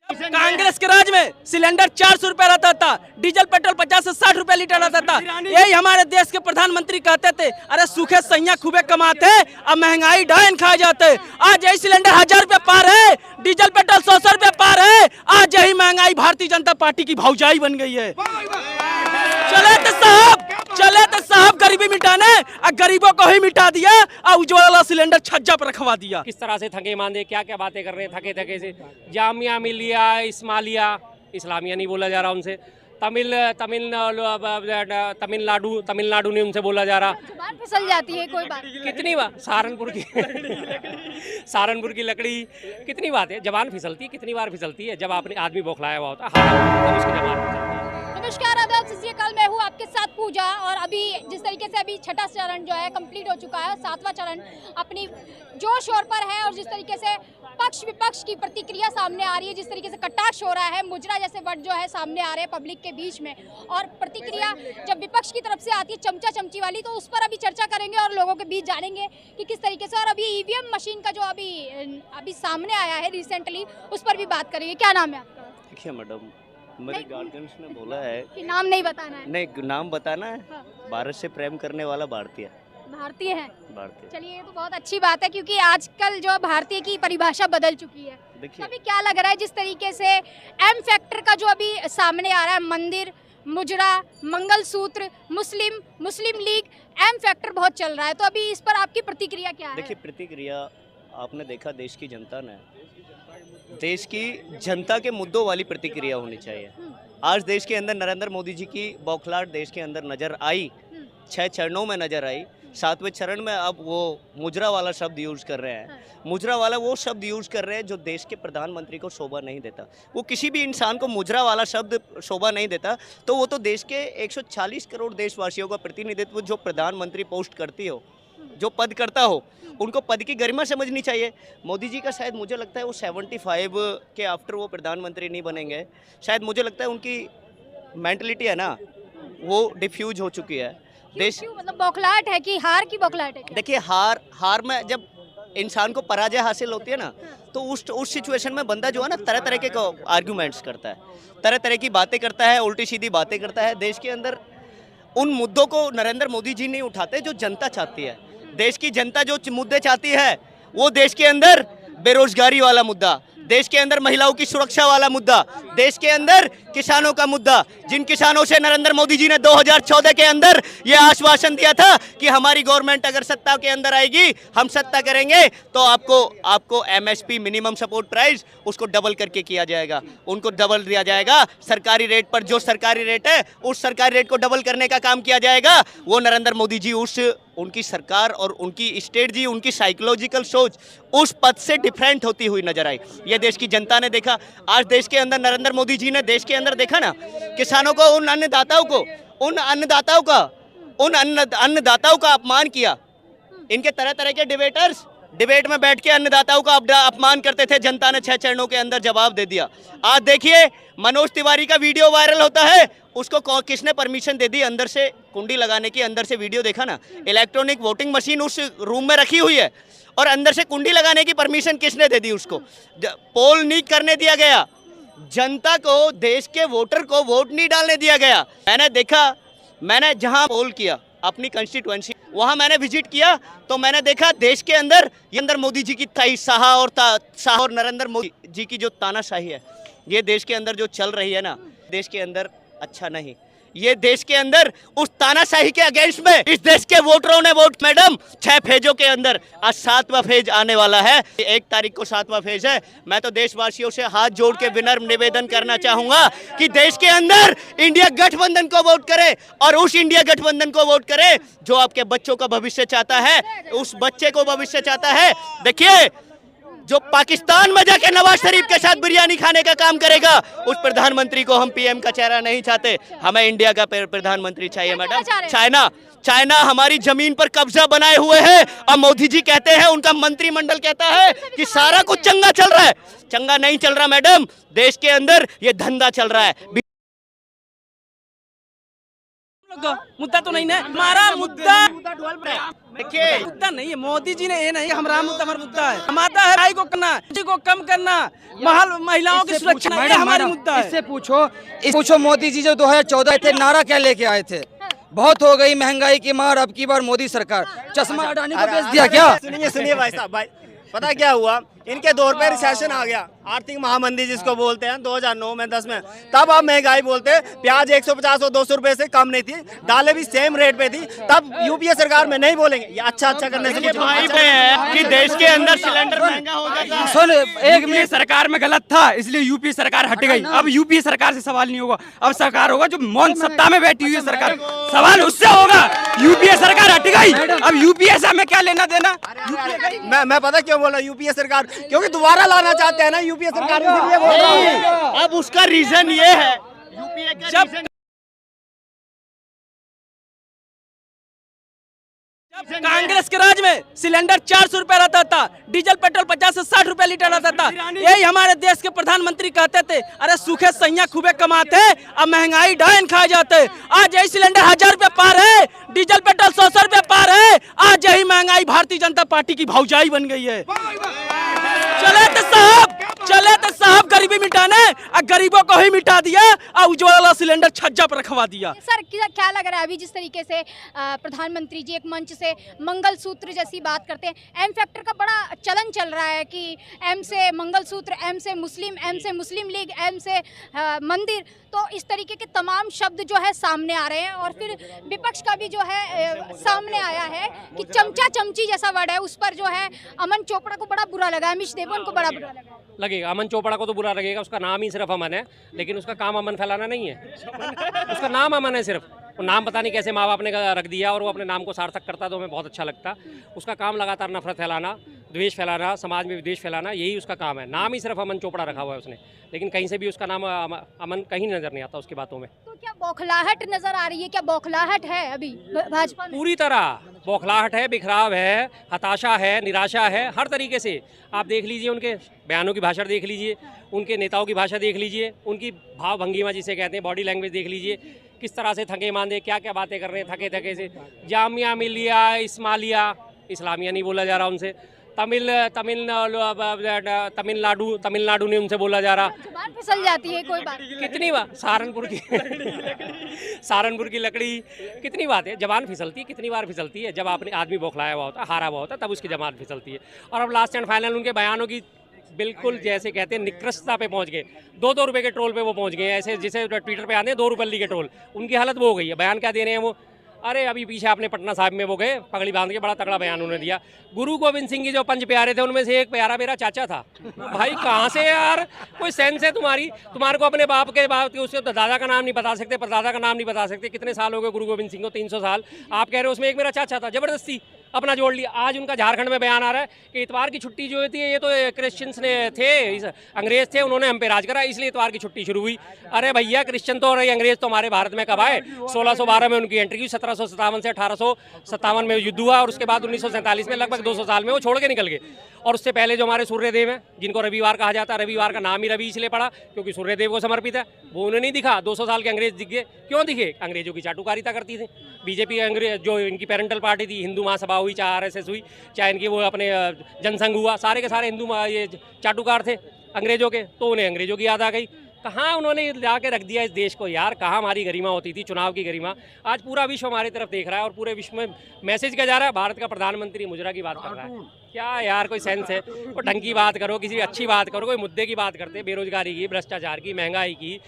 कांग्रेस के राज में सिलेंडर 400 रुपए रहता था, डीजल पेट्रोल 50 से 60 रुपए लीटर रहता था। यही हमारे देश के प्रधानमंत्री कहते थे, अरे सूखे सैया खूबे कमाते, अब महंगाई डायन खा जाते। आज यही सिलेंडर 1000 रुपए पार है, डीजल पेट्रोल 100 रुपए पार है। आज यही महंगाई भारतीय जनता पार्टी की भौजाई बन गई है। चले तो साहब गरीबी मिटाने, और गरीबों को ही मिटा दिया और उज्ज्वला वाला सिलेंडर छज्जा पर रखवा दिया। किस तरह से थके मांदे, क्या क्या बातें कर रहे हैं थके थके से। जामिया मिलिया, इस्मालिया, इस्लामिया नहीं बोला जा रहा उनसे, तमिलनाडु ने उनसे बोला जा रहा। जुबान फिसल जाती है, कोई बात कितनी बार सहारनपुर की लकड़ी, कितनी बात है, जबान फिसलती है, कितनी बार फिसलती है जब आपने आदमी बौखलाया हुआ होता है, तब उसकी जबान फिसलती है। नमस्कार, आदाब, सत श्री अकाल, मैं हूँ आपके साथ पूजा। और अभी जिस तरीके से अभी छठा चरण जो है कंप्लीट हो चुका है, सातवां चरण अपनी जोश शोर पर है। और जिस तरीके से पक्ष विपक्ष की प्रतिक्रिया सामने आ रही है, जिस तरीके से कटाक्ष हो रहा है, मुजरा जैसे वर्ड जो है सामने आ रहे हैं पब्लिक के बीच में, और प्रतिक्रिया जब विपक्ष की तरफ से आती है चमचा चमची वाली, तो उस पर अभी चर्चा करेंगे और लोगों के बीच जानेंगे कि किस तरीके से। और अभी ईवीएम मशीन का जो अभी सामने आया है रिसेंटली, उस पर भी बात करेंगे। क्या नाम है आपका? देखिए मैडम, मेरे गार्जियंस ने बोला है कि नाम नहीं बताना है। नहीं, नाम बताना है। हाँ। भारत से प्रेम करने वाला भारतीय भारतीय है। भारतीय। चलिए, ये तो बहुत अच्छी बात है, क्योंकि आजकल जो भारतीय की परिभाषा बदल चुकी है। देखिए, अभी क्या लग रहा है, जिस तरीके से एम फैक्टर का जो अभी सामने आ रहा है, मंदिर, मुजरा, मंगलसूत्र, मुस्लिम लीग, एम फैक्टर बहुत चल रहा है, तो अभी इस पर आपकी प्रतिक्रिया क्या है? देखिए प्रतिक्रिया आपने देखा, देश की जनता ने, देश की जनता के मुद्दों वाली प्रतिक्रिया होनी चाहिए। आज देश के अंदर नरेंद्र मोदी जी की बौखलाहट देश के अंदर नजर आई, 6 चरणों में नजर आई। 7वें चरण में अब वो मुजरा वाला शब्द यूज कर रहे हैं। मुजरा वाला वो शब्द यूज कर रहे हैं जो देश के प्रधानमंत्री को शोभा नहीं देता। वो किसी भी इंसान को मुजरा वाला शब्द शोभा नहीं देता, तो वो तो देश के 140 करोड़ देशवासियों का प्रतिनिधित्व जो प्रधानमंत्री पोस्ट करती हो, जो पद करता हो, उनको पद की गरिमा समझनी चाहिए। मोदी जी का शायद मुझे लगता है वो 75 के आफ्टर वो प्रधानमंत्री नहीं बनेंगे। शायद मुझे लगता है उनकी मेंटलिटी है ना, वो डिफ्यूज हो चुकी है। देश मतलब बौखलाहट है कि हार की बौखलाहट है क्या? देखिए, हार में जब इंसान को पराजय हासिल होती है ना, तो उस सिचुएशन में बंदा जो है ना तरह तरह के आर्ग्यूमेंट्स करता है, तरह तरह की बातें करता है, उल्टी सीधी बातें करता है। देश के अंदर उन मुद्दों को नरेंद्र मोदी जी नहीं उठाते जो जनता चाहती है। देश की जनता जो मुद्दे चाहती है, वो देश के अंदर बेरोजगारी वाला मुद्दा, देश के अंदर महिलाओं की सुरक्षा वाला मुद्दा, देश के अंदर किसानों का मुद्दा, जिन किसानों से नरेंद्र मोदी जी ने 2014 के अंदर ये आश्वासन दिया था कि हमारी गवर्नमेंट अगर सत्ता के अंदर आएगी, हम सत्ता करेंगे, तो आपको एमएसपी मिनिमम सपोर्ट प्राइस उसको डबल करके किया जाएगा, उनको डबल दिया जाएगा। सरकारी रेट पर जो सरकारी रेट है, उस सरकारी रेट को डबल करने का काम किया जाएगा। वो नरेंद्र मोदी जी उनकी सरकार और उनकी स्टेट जी, उनकी साइकोलॉजिकल सोच उस पद से डिफरेंट होती हुई नजर आई। ये देश की जनता ने देखा। आज देश के अंदर नरेंद्र मोदी जी ने देश के अंदर देखा ना, किसानों को, उन अन्नदाताओं का अपमान किया। इनके तरह तरह के डिबेट में बैठ के अन्नदाताओं का अपमान करते थे, जनता ने 6 चरणों के अंदर जवाब दे दिया। आज देखिए, मनोज तिवारी का वीडियो वायरल होता है, उसको किसने परमिशन दे दी अंदर से कुंडी लगाने की? अंदर से वीडियो देखा ना, इलेक्ट्रॉनिक वोटिंग मशीन उस रूम में रखी हुई है और अंदर से कुंडी लगाने की परमिशन किसने दे दी? उसको पोल नहीं करने दिया गया, जनता को, देश के वोटर को वोट नहीं डालने दिया गया। मैंने देखा, मैंने जहां पोल किया अपनी कंस्टिट्यूएंसी, वहां मैंने विजिट किया, तो मैंने देखा देश के अंदर मोदी जी की शाह और नरेंद्र मोदी जी की जो तानाशाही है, ये देश के अंदर जो चल रही है ना, देश के अंदर अच्छा नहीं। ये देश के अंदर उस तानाशाही के अगेंस्ट में इस देश के वोटरों ने वोट, मैडम, 6 फेजों के अंदर आज 7वां फेज आने वाला है। 1 तारीख को 7वां फेज है। मैं तो देशवासियों से हाथ जोड़ के विनम्र निवेदन करना चाहूंगा कि देश के अंदर इंडिया गठबंधन को वोट करे, और उस इंडिया गठबंधन को वोट करे जो आपके बच्चों का भविष्य चाहता है, उस बच्चे को भविष्य चाहता है। देखिए, जो पाकिस्तान में जाके नवाज शरीफ के साथ बिरयानी खाने का काम करेगा, उस प्रधानमंत्री को हम पीएम का चेहरा नहीं चाहते। हमें इंडिया का प्रधानमंत्री चाहिए मैडम। चाइना हमारी जमीन पर कब्जा बनाए हुए है, और मोदी जी कहते हैं, उनका मंत्रिमंडल कहता है कि सारा कुछ चंगा चल रहा है। चंगा नहीं चल रहा मैडम, देश के अंदर ये धंधा चल रहा है। मुद्दा तो नहीं है हमारा मुद्दा। देखिए मुद्दा नहीं है, मोदी जी ने ये नहीं, हमारा मुद्दा है। हमारा है भाई को करना, को कम करना, महिलाओं की सुरक्षा, ये हमारी मुद्दा है। इससे पूछो मोदी जी जो 2014 थे नारा क्या लेके आए थे, बहुत हो गई महंगाई की मार, अब की बार मोदी सरकार, चश्मा अडानी को बेच दिया क्या? सुनिए भाई साहब, भाई पता क्या हुआ, इनके दौर पे रिसेशन आ गया, आर्थिक महामंदी जिसको बोलते हैं 2009 में 10 में, तब आप महंगाई बोलते हैं। प्याज 150 और 200 रुपए से कम नहीं थी, दालें भी सेम रेट पे थी, तब यूपीए सरकार में नहीं बोलेंगे ये अच्छा करने से भाई पे है कि देश के अंदर सिलेंडर महंगा हो जाता है। सुन एक मिनट, सरकार में गलत था इसलिए यूपी सरकार हट गई। अब यूपी सरकार से सवाल नहीं होगा, अब सरकार होगा जो मौन सत्ता में बैठी हुई है सरकार, सवाल उससे होगा। यूपीए सरकार हट गई, अब यूपीए से हमें क्या लेना देना? मैं पता क्यों बोल रहा हूँ यूपीए सरकार, क्योंकि दोबारा लाना चाहते हैं ना यूपीए सरकार, इसलिए बोल रहा हूँ। अब उसका रीजन ये है, यूपीए का जब कांग्रेस के राज में सिलेंडर 400 रुपए रहता था, डीजल पेट्रोल 50 से 60 रुपए लीटर रहता था। यही हमारे देश के प्रधानमंत्री कहते थे, अरे सूखे सैया खूबे कमाते, अब महंगाई डायन खा जाते। आज यही सिलेंडर 1000 रुपए पार है, डीजल पेट्रोल 100 रुपए पार है। आज यही महंगाई भारतीय जनता पार्टी की भौजाई बन गई है। चले तो साहब गरीबी मिटाने, गरीबों को ही मिटा दिया और उज्ज्वला सिलेंडर छज्जा पर रखवा दिया। सर क्या लग रहा है अभी जिस तरीके से प्रधानमंत्री जी एक मंच से मंगलसूत्र जैसी बात करते हैं, एम फैक्टर का बड़ा चलन चल रहा है कि एम से मंगलसूत्र, एम से मुस्लिम लीग, एम से मंदिर, तो इस तरीके के तमाम शब्द जो है सामने आ रहे हैं। और फिर विपक्ष का भी जो है सामने आया है कि चमचा चमची जैसा वर्ड है, उस पर जो है अमन चोपड़ा को बड़ा बुरा लगा, अमिश देवगन को बड़ा बुरा लगेगा। अमन चोपड़ा को तो बुरा लगेगा, उसका नाम ही सिर्फ अमन है, लेकिन उसका काम अमन फैलाना नहीं है। उसका नाम अमन है सिर्फ, वो नाम पता नहीं कैसे माँ बाप ने रख दिया और वो अपने नाम को सार्थक करता तो हमें बहुत अच्छा लगता। उसका काम लगातार नफरत फैलाना, द्वेष फैलाना, समाज में विद्वेष फैलाना, यही उसका काम है। नाम ही सिर्फ अमन चोपड़ा रखा हुआ है उसने, लेकिन कहीं से भी उसका नाम अमन कहीं नजर नहीं आता उसकी बातों में। तो क्या बौखलाहट नजर आ रही है? क्या बौखलाहट है अभी भाजपा में? पूरी तरह बौखलाहट है, बिखराव है, हताशा है, निराशा है, हर तरीके से। आप देख लीजिए उनके बयानों की भाषा देख लीजिए, उनके नेताओं की भाषा देख लीजिए, उनकी भाव भंगिमा जिसे कहते हैं, बॉडी लैंग्वेज देख लीजिए, किस तरह से थके मांदे क्या क्या बातें कर रहे हैं, थके से। जामिया मिलिया इस्मालिया, इस्लामिया नहीं बोला जा रहा उनसे, तमिलनाडु ने उनसे बोला जा रहा। जुबान फिसल जाती है कोई बात। कितनी बार सहारनपुर की लकड़ी, कितनी बात है, जबान फिसलती है, कितनी बार फिसलती है। जब आपने आदमी बौखलाया हुआ होता है, हारा हुआ होता है, तब उसकी जबान फिसलती है। और अब लास्ट एंड फाइनल उनके बयानों की बिल्कुल जैसे कहते हैं निकृष्टता पे पहुंच गए। 2-2 रुपए के ट्रोल पे वो पहुंच गए, ऐसे जिसे ट्विटर पे आते हैं 2 रुपये के ट्रोल, उनकी हालत वो हो गई है। बयान क्या दे रहे हैं वो, अरे अभी पीछे आपने पटना साहिब में वो गए पगड़ी बांध के, बड़ा तगड़ा बयान उन्होंने दिया। गुरु गोविंद सिंह जी जो 5 प्यारे थे उनमें से एक प्यारा मेरा चाचा था। भाई कहाँ से यार कोई सेंस है तुम्हारे को अपने बाप के उससे दादा का नाम नहीं बता सकते, परदादा का नाम नहीं बता सकते। कितने साल हो गए गुरु गोविंद सिंह को? 300 साल। आप कह रहे हो उसमें एक मेरा चाचा था, जबरदस्ती अपना जोड़ लिया। आज उनका झारखंड में बयान आ रहा है कि इतवार की छुट्टी जो होती है ये तो क्रिश्चियंस ने थे, अंग्रेज थे, उन्होंने हम पे राज करा इसलिए इतवार की छुट्टी शुरू हुई। अरे भैया क्रिश्चियन तो रही, अंग्रेज तो हमारे भारत में कब आए? 1612 में उनकी एंट्री हुई, 1757 से 1857 में युद्ध हुआ और उसके बाद 1947 में लगभग 200 साल में वो छोड़ के निकल गए। और उससे पहले जो हमारे सूर्यदेव हैं जिनको रविवार कहा जाता है, रविवार का नाम ही रवि इसलिए पड़ा क्योंकि सूर्यदेव को समर्पित है, वो उन्हें नहीं दिखा। 200 साल के अंग्रेज दिख गए, क्यों दिखे? अंग्रेजों की चाटुकारिता करती थी। बीजेपी अंग्रेज जो इनकी पेरेंटल पार्टी थी, हिंदू महासभा हुई, चाहे RSS हुई, चाहे इनकी वो अपने जनसंघ हुआ, सारे के सारे हिंदू ये चाटुकार थे अंग्रेजों के, तो उन्हें अंग्रेजों की याद आ गई। कहाँ उन्होंने ला के रख दिया इस देश को यार, कहाँ हमारी गरिमा होती थी, चुनाव की गरिमा। आज पूरा विश्व हमारी तरफ देख रहा है और पूरे विश्व में मैसेज क्या जा रहा है? भारत का प्रधानमंत्री मुजरा की बात कर रहा है। क्या यार कोई सेंस है? वो ढंग की बात करो, किसी अच्छी बात करो, कोई मुद्दे की बात करते, बेरोजगारी की, भ्रष्टाचार की, महंगाई की,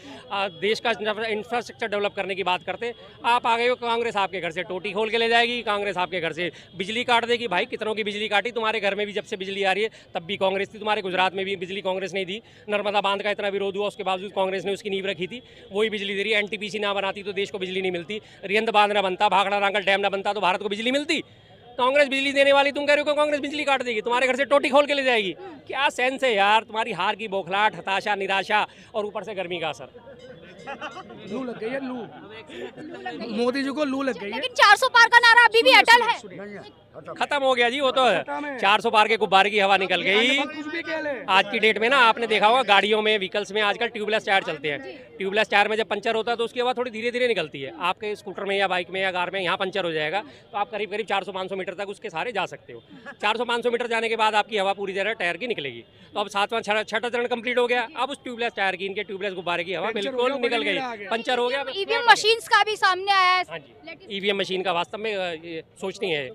देश का इंफ्रास्ट्रक्चर डेवलप करने की बात करते। आप आ गए हो, कांग्रेस आपके घर से टोटी खोल के ले जाएगी, कांग्रेस आपके घर से बिजली काट देगी। भाई कितनों की बिजली काटी? तुम्हारे घर में भी जब से बिजली आ रही है तब भी कांग्रेस थी, तुम्हारे गुजरात में भी बिजली कांग्रेस नहीं दी। नर्मदा बांध का इतना विरोध हुआ, उसके बावजूद कांग्रेस ने उसकी नींव रखी थी, वही बिजली दे रही है। NTPC ना बनाती तो देश को बिजली नहीं मिलती, रियंद बांध ना बनता, भाखड़ा रांगल डैम ना बनता तो भारत को बिजली मिलती। कांग्रेस बिजली देने वाली, तुम कह रहे हो कांग्रेस बिजली काट देगी, तुम्हारे घर से टोटी खोल के ले जाएगी। क्या सेंस है यार? तुम्हारी हार की बौखलाहट, हताशा, निराशा और ऊपर से गर्मी का असर। लू लग गई है, लू मोदी जी को लू लग गई है। लेकिन 400 पार का नारा अभी भी अटल है। खत्म हो गया जी वो तो। 400 पार के गुब्बारे की हवा निकल गई। कुछ भी कह ले। आज की डेट में ना आपने देखा होगा गाड़ियों में, व्हीकल्स में आजकल ट्यूबलेस टायर चलते हैं। ट्यूबलेस टायर में जब पंचर होता है तो उसकी हवा थोड़ी धीरे धीरे निकलती है। आपके स्कूटर में या बाइक में या कार में यहाँ पंचर हो जाएगा तो आप करीब करीब 400-500 मीटर तक उसके सहारे जा सकते हो। 400-500 मीटर जाने के बाद आपकी हवा पूरी तरह टायर की निकलेगी। तो अब 7वां छठा चरण कंप्लीट हो गया। अब उस ट्यूबलेस टायर की, इनके ट्यूबलेस गुब्बारे की हवा बिल्कुल निकल गई, पंचर हो गया। ईवीएम मशीन्स का भी सामने आया है। हाँ जी, ईवीएम मशीन का वास्तव में ये सोचती है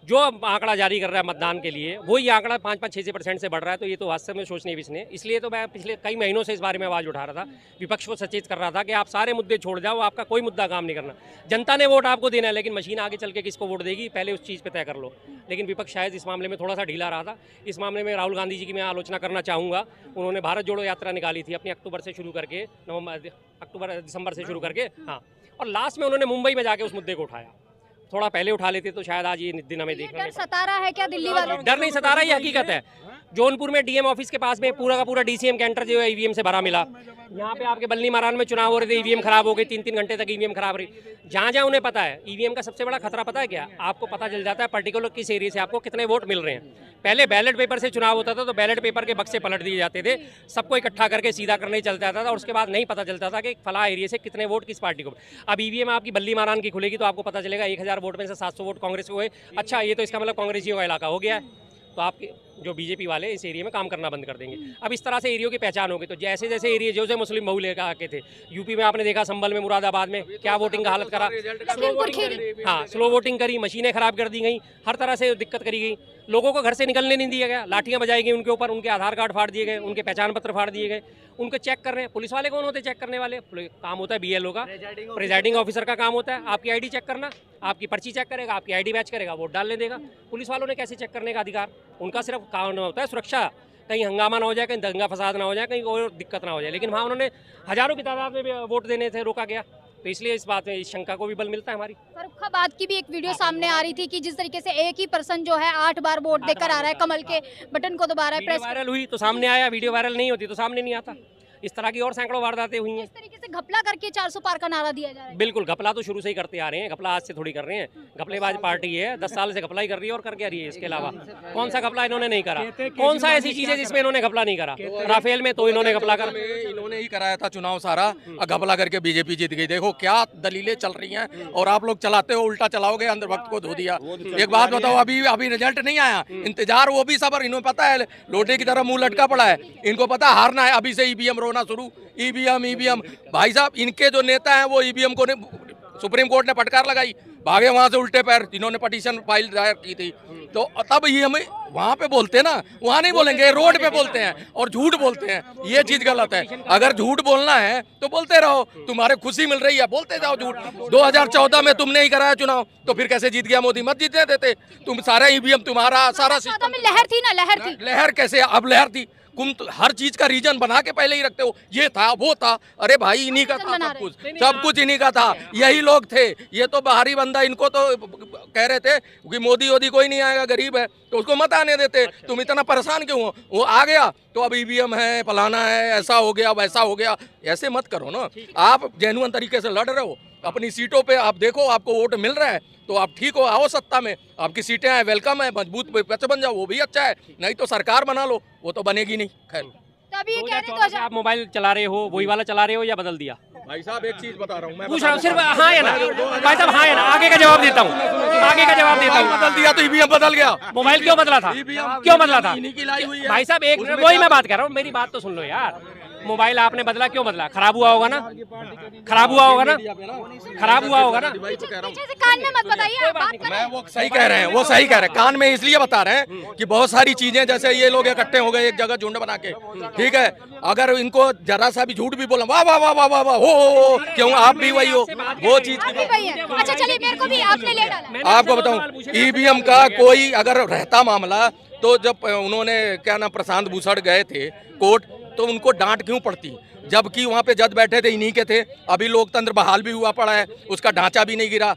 जो आंकड़ा जारी कर रहा है मतदान के लिए, वही आंकड़ा 5-6% से बढ़ रहा है। तो ये तो वास्तव में सोचने है इसने। इसलिए तो मैं पिछले कई महीनों से इस बारे में आवाज़ उठा रहा था, विपक्ष को सचेत कर रहा था कि आप सारे मुद्दे छोड़ जाओ, आपका कोई मुद्दा काम नहीं करना। जनता ने वोट आपको देना है, लेकिन मशीन आगे चल के किसको वोट देगी पहले उस चीज़ पर तय कर लो। लेकिन विपक्ष शायद इस मामले में थोड़ा सा ढीला रहा था। इस मामले में राहुल गांधी जी की मैं आलोचना करना चाहूँगा। उन्होंने भारत जोड़ो यात्रा निकाली थी अपनी अक्टूबर से शुरू करके, दिसंबर से शुरू करके, हाँ, और लास्ट में उन्होंने मुंबई में जाके उस मुद्दे को उठाया। थोड़ा पहले उठा लेते तो शायद आज ये दिन हमें देखना डर सता रहा है क्या दिल्ली वालों? डर नहीं सता रहा, ये हकीकत है। जौनपुर में डीएम ऑफिस के पास में पूरा का पूरा डीसीएम कैंटर जो है ईवीएम से भरा मिला। यहाँ पे आपके बल्ली मारान में चुनाव हो रहे थे, ईवीएम खराब हो गई, 3-3 घंटे तक ईवीएम खराब रही। जहाँ जहाँ उन्हें पता है ईवीएम का सबसे बड़ा खतरा पता है क्या, आपको पता चल जाता है पर्टिकुलर किस एरिया से आपको कितने वोट मिल रहे हैं। पहले बैलेट पेपर से चुनाव होता था तो बैलेट पेपर के बक्से पलट दिए जाते थे, सबको इकट्ठा करके सीधा करने चल जाता था और उसके बाद नहीं पता चलता था कि फला एरिया से कितने वोट किस पार्टी को। अब ईवीएम आपकी बल्ली मारान की खुलेगी तो आपको पता चलेगा 1000 वोट में से 700 वोट कांग्रेस को हुए। अच्छा, ये तो इसका मतलब कांग्रेसियों का इलाका हो गया है, तो आपके जो बीजेपी वाले इस एरिया में काम करना बंद कर देंगे। अब इस तरह से एरियो की पहचान होगी। तो जैसे जैसे एरिया जो मुस्लिम बहुल लेकर आके थे, यूपी में आपने देखा संभल में, मुरादाबाद में क्या वोटिंग का हालत करा, स्लो वोटिंग करी, मशीनें खराब कर दी गई, हर तरह से दिक्कत करी गई। लोगों को घर से निकलने नहीं दिया गया, लाठियां बजाई गई उनके ऊपर, उनके आधार कार्ड फाड़ दिए गए, उनके पहचान पत्र फाड़ दिए गए, उनको चेक कर रहे हैं। पुलिस वाले कौन होते हैं चेक करने वाले? काम होता है BLO का, प्रिजाइडिंग ऑफिसर का काम होता है आपकी आईडी चेक करना, आपकी पर्ची चेक करेगा, आपकी आईडी मैच करेगा, वोट डालने देगा। पुलिस वालों ने कैसे चेक करने का अधिकार? उनका सिर्फ काम होता है सुरक्षा, कहीं हंगामा ना हो जाए, कहीं दंगा फसाद ना हो जाए, कहीं और दिक्कत ना हो जाए। लेकिन वहाँ उन्होंने हजारों की तादाद में वोट देने से रोका गया। तो इसलिए इस बात में, इस शंका को भी बल मिलता है हमारी। फर्रुखाबाद की भी एक वीडियो सामने आ रही थी कि जिस तरीके से एक ही पर्सन जो है 8 बार वोट देकर आ रहा है, कमल के बटन को दबा रहा है। प्रेस वायरल हुई तो सामने आया, वीडियो वायरल नहीं होती तो सामने नहीं आता। इस तरह की और सैकड़ों वारदातें हुई हैं। इस तरीके से घपला करके 400 पार का नारा दिया जा रहा है। बिल्कुल, घपला तो शुरू से ही करते आ रहे हैं, घपला आज से थोड़ी कर रहे हैं। घपलेबाज पार्टी है, 10 साल से घपला ही कर रही है और कर क्या रही है। इसके अलावा कौन सा घपला इन्होंने नहीं करा? कौन सा ऐसी चीज है जिसमें इन्होंने घपला नहीं करा? राफेल में तो इन्होंने घपला करा, इन्होंने ही कराया था चुनाव सारा, घपला करके बीजेपी जीत गई। देखो क्या दलीलें चल रही हैं और आप लोग चलाते हो, उल्टा चलाओगे, अंधभक्त को धो दिया। एक बात बताओ, अभी रिजल्ट नहीं आया, इंतजार वो भी सबर। इन्होंने पता है लोटे की तरह मुंह लटका पड़ा है, इनको पता हारना है, अभी से ईवीएम रोना शुरू। ईवीएम भाई साहब, इनके जो नेता हैं वो ईवीएम को सुप्रीम कोर्ट ने फटकार लगाई, भागे वहां से उल्टे पैर। इन्होंने पिटीशन फाइल दायर की थी, तो तब ये हमें वहां पे बोलते हैं ना, वहां नहीं बोलेंगे, रोड पे बोलते हैं और झूठ बोलते हैं। ये चीज गलत है। अगर झूठ बोलना है तो बोलते रहो, तुम्हारे खुशी मिल रही है, बोलते जाओ झूठ। 2014 में तुमने ही कराया चुनाव, तो फिर कैसे जीत गया मोदी? मत जीतने देते तुम। सारा ईवीएम तुम्हारा, सारा सिस्टम। लहर थी ना, लहर थी। लहर कैसे? अब लहर थी। तुम तो हर चीज का रीजन बना के पहले ही रखते हो, ये था वो था। अरे भाई, इन्हीं का था सब कुछ इन्हीं का था, यही लोग थे। ये तो बाहरी बंदा, इनको तो कह रहे थे कि मोदी वोदी कोई नहीं आएगा, गरीब है, तो उसको मत आने देते। तुम इतना परेशान क्यों हो? वो आ गया तो अब ईवीएम है, फलाना है, ऐसा हो गया, वैसा हो गया। ऐसे मत करो ना। आप जेन्युइन तरीके से लड़ रहे हो अपनी सीटों पे, आप देखो आपको वोट मिल रहा है तो आप ठीक हो, आओ सत्ता में, आपकी सीटें हैं, वेलकम है, मजबूत विपक्ष बन जाओ, वो भी अच्छा है। नहीं तो सरकार बना लो, वो तो बनेगी नहीं। खैर, तो अभी ये कह रहे 2014 से आप मोबाइल चला रहे हो, वही वाला चला रहे हो या बदल दिया? भाई साहब एक चीज बता रहा हूँ, मैं पूछ रहा हूँ सिर्फ, हाँ या ना भाई साहब, हाँ या ना। आगे का जवाब देता हूँ, आगे का जवाब देता हूँ। बदल दिया तो ईवीएम बदल गया। मोबाइल क्यों बदला था? क्यों बदला था इन्हीं की लाई हुई है। भाई साहब? एक वही मैं बात कर रहा हूँ, मेरी बात तो सुन लो यार। मोबाइल आपने बदला, क्यों बदला? खराब हुआ होगा ना, खराब हुआ होगा ना, खराब हुआ होगा ना। पीछे से कान में मत बताइए, बात करें। मैं वो सही कह रहे हैं, वो सही कह रहे हैं। कान में इसलिए बता रहे हैं कि बहुत सारी चीजें, जैसे ये लोग इकट्ठे हो गए एक जगह झुंड बना के, ठीक है, अगर इनको जरा सा भी झूठ भी बोला, वाह वाह वाह वाह वाह वाह हो, क्यों आप भी वही हो, वो चीज आप भी वही है। अच्छा चलिए, मेरे को भी आपने ले डाला। आपको बताऊं, ईवीएम का कोई अगर रहता मामला, तो जब उन्होंने क्या नाम, प्रशांत भूषण गए थे कोर्ट, तो उनको डांट क्यों पड़ती, जबकि वहाँ पे जज बैठे थे इन्हीं के थे। अभी लोकतंत्र बहाल भी हुआ पड़ा है, उसका ढांचा भी नहीं गिरा।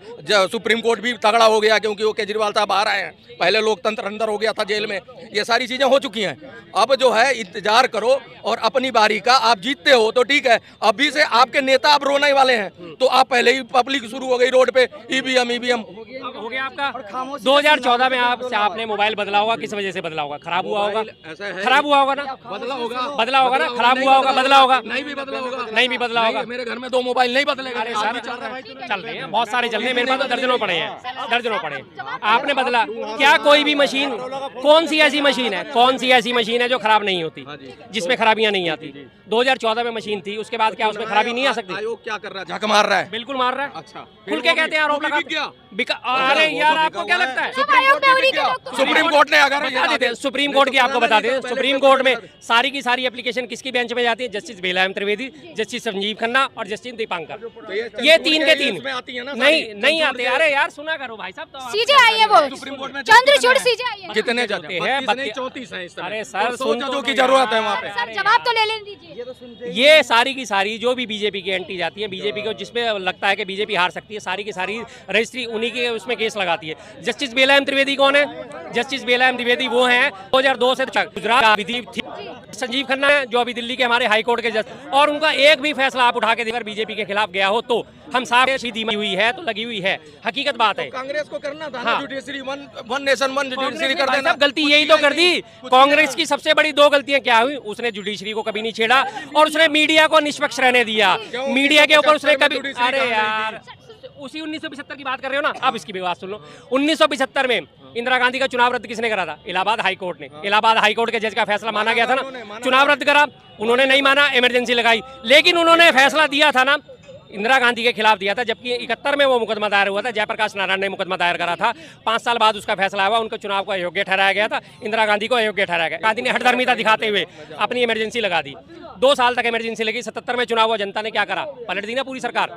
सुप्रीम कोर्ट भी तगड़ा हो गया क्योंकि वो केजरीवाल साहब बाहर आए हैं, पहले लोकतंत्र अंदर हो गया था जेल में। ये सारी चीज़ें हो चुकी हैं। अब जो है इंतजार करो और अपनी बारी का, आप जीतते हो तो ठीक है, अभी से आपके नेता अब रोने वाले हैं, तो आप पहले ही पब्लिक शुरू हो गई रोड पे ईवीएम हो गया आपका। 2014 में आपने मोबाइल बदला होगा, किस वजह से बदला होगा? खराब हुआ होगा, खराब हुआ होगा ना, बदला होगा ना, खराब हुआ होगा, बदला होगा, नहीं भी बदला होगा, नहीं भी बदला होगा। मेरे घर में 2 मोबाइल नहीं बदलेगा। अरे सर चल रहे हैं, बहुत सारे चल रहे हैं, मेरे पास तो दर्जनों पड़े हैं, दर्जनों पड़े। आपने बदला क्या? कोई भी मशीन, कौन सी ऐसी मशीन है, कौन सी ऐसी मशीन है जो खराब नहीं होती, जिसमें खराबियां नहीं आती? 2014 में मशीन थी, उसके बाद क्या उसमें खराबी नहीं आ सकती? आयोग क्या कर रहा है? झक मार रहा है। बिल्कुल मार रहा है। अच्छा, खुल के कहते हैं, आरोप लगाते हैं। अरे यार आपको क्या लगता है? सुप्रीम कोर्ट ने अगर बता देते हैं, सुप्रीम कोर्ट की आपको बता दें, सुप्रीम कोर्ट में सारी की सारी एप्लीकेशन किसकी बेंच में जाती है? जस्टिस बेलायम त्रिवेदी, जस्टिस संजीव खन्ना और जस्टिस दीपांकर। ये 3 के 3 नहीं आते। अरे यार सुना करो भाई साहब, सीजेआई है वो, चंद्रचूड़ सीजेआई है। कितने जाते हैं? 34 हैं इस तरह। अरे सर सुन जजों की जरूरत है वहाँ पे। सर जवाब तो ले लेने दीजिए। ये सारी की सारी जो भी बीजेपी की एंटी जाती है, बीजेपी को जिसमें लगता है कि बीजेपी हार सकती है, सारी की सारी रजिस्ट्री उन्हीं के उसमें केस लगाती है। जस्टिस बेलायम त्रिवेदी कौन है? जस्टिस बेलायम त्रिवेदी वो हैं 2002 से गुजरात विधि थी। संजीव खन्ना है जो अभी दिल्ली के हमारे हाई कोर्ट के जज, और उनका एक भी फैसला आप उठा के देकर बीजेपी के खिलाफ गया हो तो हम साफ सीधी हुई है तो लगी हुई है, हकीकत बात है। कांग्रेस को करना था ना, judiciary one nation one judiciary कर देना। गलती यही तो कर दी कांग्रेस की। सबसे बड़ी 2 गलतियां क्या हुई? उसने जुडिशरी को कभी नहीं छेड़ा और उसने मीडिया को निष्पक्ष रहने दिया। मीडिया के ऊपर उसने कभी, अरे यार उसी 1975 की बात कर रहे हो ना, अब इसकी भी बात सुन लो। 1975 में इंदिरा गांधी का चुनाव रद्द किसने करा था? इलाहाबाद हाई कोर्ट ने। इलाहाबाद हाई कोर्ट के जज का फैसला माना गया था ना, चुनाव रद्द करा, उन्होंने नहीं माना, इमरजेंसी लगाई, लेकिन उन्होंने फैसला दिया था ना इंदिरा गांधी के खिलाफ दिया था, जबकि 71 में वो मुकदमा दायर हुआ था, जयप्रकाश नारायण ने मुकदमा दायर करा था। 5 साल बाद उसका फैसला हुआ, उनको चुनाव को अयोग्य ठहराया गया था, इंदिरा गांधी को अयोग्य ठहराया गया। गांधी ने हठधर्मिता दिखाते हुए अपनी इमरजेंसी लगा दी, 2 साल तक इमरजेंसी लगी। 77 में चुनाव हुआ, जनता ने क्या करा? पलट दी ना पूरी सरकार।